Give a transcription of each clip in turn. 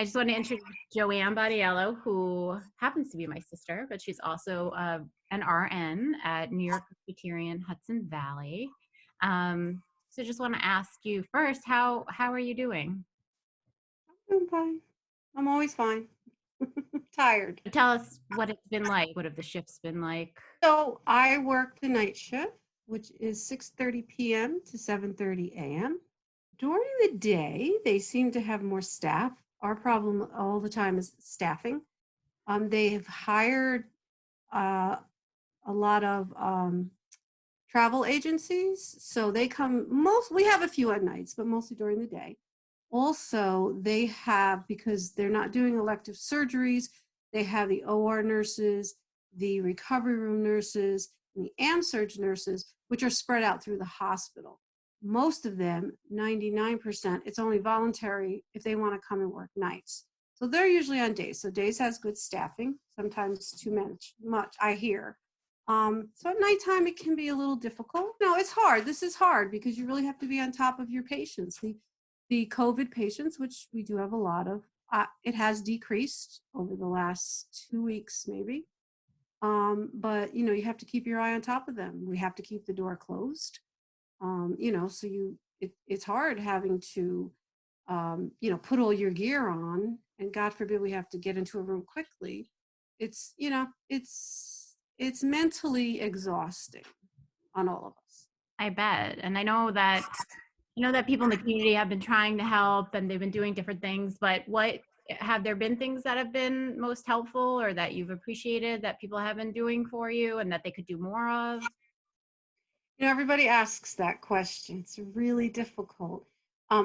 I just want to introduce Joann Boniello, who happens to be my sister, but she's also an RN at New York Presbyterian Hudson Valley. So just want to ask you first, how are you doing? I'm fine. I'm always fine. Tired. Tell us what it's been like. What have the shifts been like? So I work the night shift, which is 6:30 p.m. to 7:30 a.m. During the day, they seem to have more staff. Our problem all the time is staffing. They have hired uh, a lot of travel agencies, so they come we have a few at nights, but mostly during the day. Also, they have, because they're not doing elective surgeries, they have the OR nurses, the recovery room nurses, and the AMSurge nurses, which are spread out through the hospital. Most of them, 99%, it's only voluntary if they want to come and work nights. So they're usually on days. So days has good staffing, sometimes too much, I hear. So at nighttime, it can be a little difficult. No, it's hard. This is hard because you really have to be on top of your patients. The COVID patients, which we do have a lot of, it has decreased over the last 2 weeks, maybe. But you have to keep your eye on top of them. We have to keep the door closed. So it's hard having to, put all your gear on, and God forbid we have to get into a room quickly. It's mentally exhausting on all of us. I bet. And I know that people in the community have been trying to help and they've been doing different things, but what have there been things that have been most helpful or that you've appreciated that people have been doing for you and that they could do more of? Everybody asks that question. It's really difficult.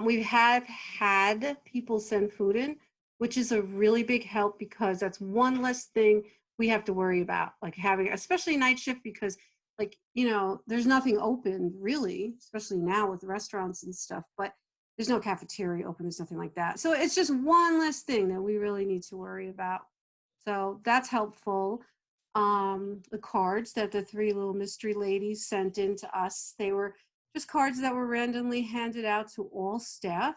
We have had people send food in, which is a really big help because that's one less thing we have to worry about, like having, especially night shift, because there's nothing open really, especially now with restaurants and stuff, but there's no cafeteria open, there's nothing like that. So it's just one less thing that we really need to worry about. So that's helpful. The cards that the three little mystery ladies sent in to us, they were just cards that were randomly handed out to all staff,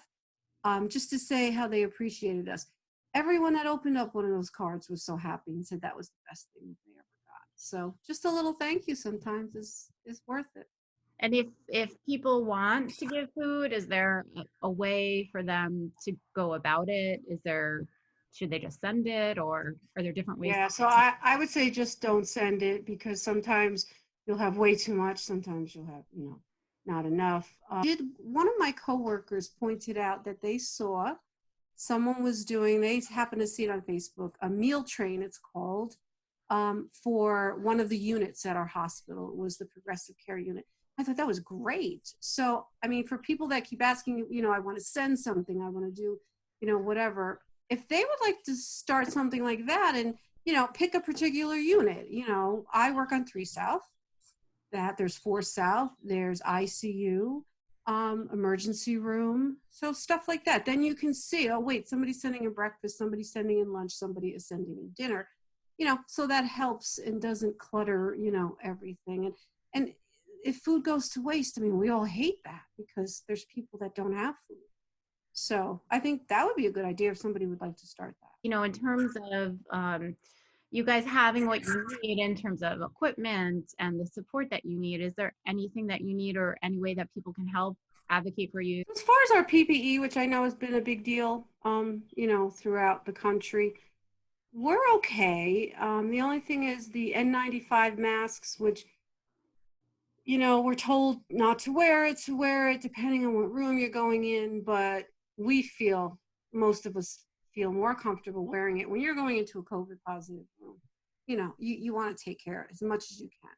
just to say how they appreciated us. Everyone that opened up one of those cards was so happy and said that was the best thing that they ever got. So just a little thank you sometimes is worth it. And if people want to give food, is there a way for them to go about it? Should they just send it, or are there different ways? Yeah, so I would say just don't send it, because sometimes you'll have way too much, sometimes you'll have, not enough. One of my coworkers pointed out that they saw someone was doing, they happened to see it on Facebook, a meal train, it's called, for one of the units at our hospital. It was the progressive care unit. I thought that was great. So, I mean, for people that keep asking, I want to send something, I want to do, whatever. If they would like to start something like that and, pick a particular unit, I work on 3 South, that there's 4 South, there's ICU, emergency room, so stuff like that. Then you can see, oh wait, somebody's sending in breakfast, somebody's sending in lunch, somebody is sending in dinner, so that helps and doesn't clutter, everything. And if food goes to waste, I mean, we all hate that because there's people that don't have food. So I think that would be a good idea if somebody would like to start that. In terms of you guys having what you need in terms of equipment and the support that you need, is there anything that you need or any way that people can help advocate for you? As far as our PPE, which I know has been a big deal, throughout the country, we're okay. The only thing is the N95 masks, which, we're told not to wear it depending on what room you're going in, but most of us feel more comfortable wearing it when you're going into a COVID positive room. You want to take care of it as much as you can.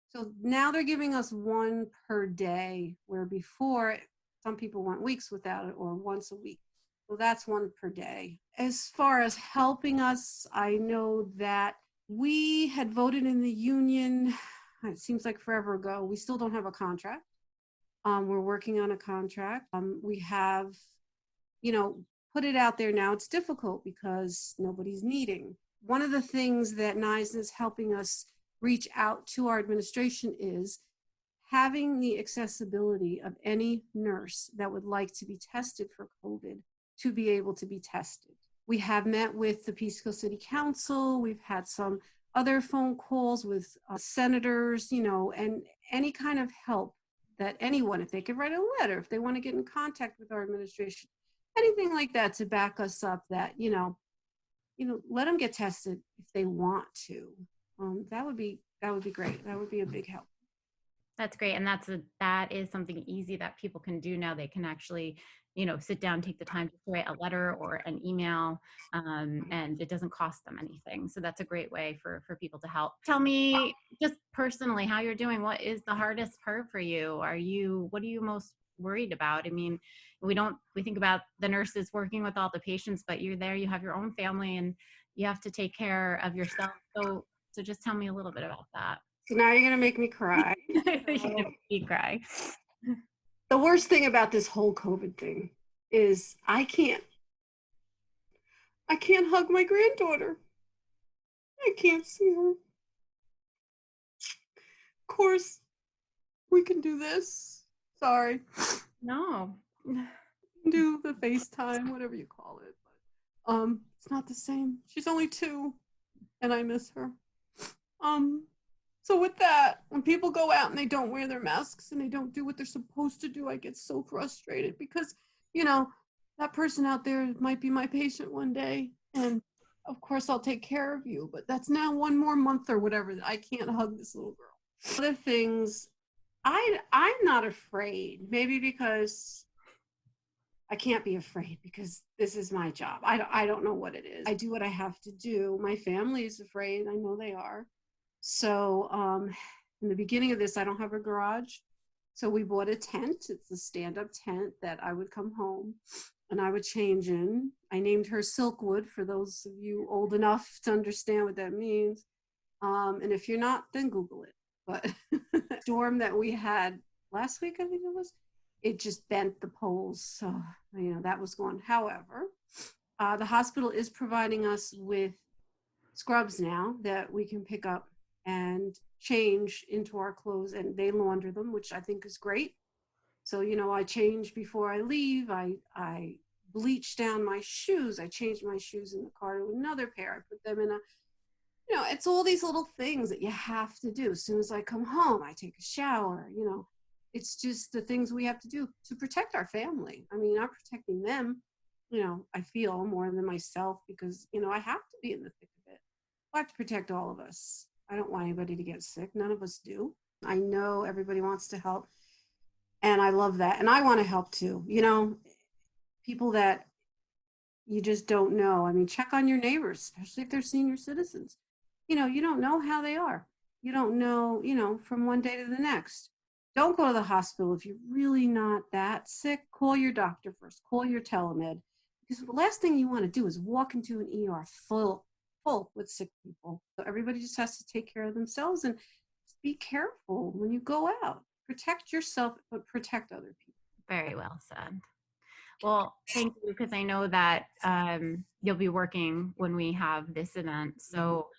So now they're giving us 1 per day, where before some people went weeks without it, or once a week. So that's 1 per day. As far as helping us, I know that we had voted in the union, it seems like forever ago. We still don't have a contract. We're working on a contract. We have, put it out there now. It's difficult because nobody's meeting. One of the things that NYPE is helping us reach out to our administration is having the accessibility of any nurse that would like to be tested for COVID to be able to be tested. We have met with the Peekskill City Council. We've had some other phone calls with senators, and any kind of help that anyone, if they could write a letter, if they want to get in contact with our administration, anything like that to back us up that, let them get tested if they want to. That would be great. That would be a big help. That's great. And that is something easy that people can do now. They can actually, sit down, take the time to write a letter or an email, and it doesn't cost them anything. So that's a great way for people to help. Tell me just personally how you're doing. What is the hardest part for you? What are you most worried about? I mean, we think about the nurses working with all the patients, but you're there, you have your own family and you have to take care of yourself. So just tell me a little bit about that. So now you're going to make me cry. You cry. The worst thing about this whole COVID thing is I can't hug my granddaughter. I can't see her. Of course, we can do this. Sorry. No. Do the FaceTime, whatever you call it. But it's not the same. She's only 2 and I miss her. So with that, when people go out and they don't wear their masks and they don't do what they're supposed to do, I get so frustrated because, that person out there might be my patient one day. And of course I'll take care of you, but that's now 1 more month or whatever that I can't hug this little girl. Other things, I'm not afraid, maybe because I can't be afraid because this is my job. I don't know what it is. I do what I have to do. My family is afraid. I know they are. So in the beginning of this, I don't have a garage. So we bought a tent. It's a stand-up tent that I would come home and I would change in. I named her Silkwood for those of you old enough to understand what that means. And if you're not, then Google it. But the storm that we had last week, I think it was, it just bent the poles. So, that was gone. However, the hospital is providing us with scrubs now that we can pick up and change into our clothes, and they launder them, which I think is great. So, I change before I leave. I bleach down my shoes. I change my shoes in the car to another pair. I put them in it's all these little things that you have to do. As soon as I come home, I take a shower, it's just the things we have to do to protect our family. I mean, I'm protecting them, I feel more than myself because, I have to be in the thick of it. I have to protect all of us. I don't want anybody to get sick. None of us do. I know everybody wants to help. And I love that. And I want to help too. People that you just don't know. I mean, check on your neighbors, especially if they're senior citizens. You don't know how they are. You don't know, from one day to the next. Don't go to the hospital if you're really not that sick. Call your doctor first. Call your telemed. Because the last thing you want to do is walk into an ER full with sick people. So everybody just has to take care of themselves and just be careful when you go out. Protect yourself, but protect other people. Very well said. Well, thank you, because I know that you'll be working when we have this event. So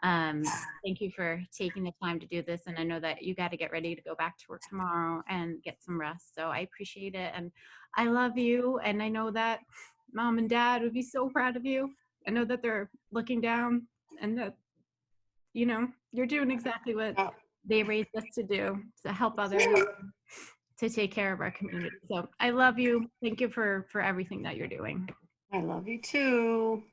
thank you for taking the time to do this. And I know that you got to get ready to go back to work tomorrow and get some rest. So I appreciate it. And I love you. And I know that Mom and Dad would be so proud of you. I know that they're looking down and that, you're doing exactly what they raised us to do, to help others, to take care of our community. So I love you. Thank you for everything that you're doing. I love you too.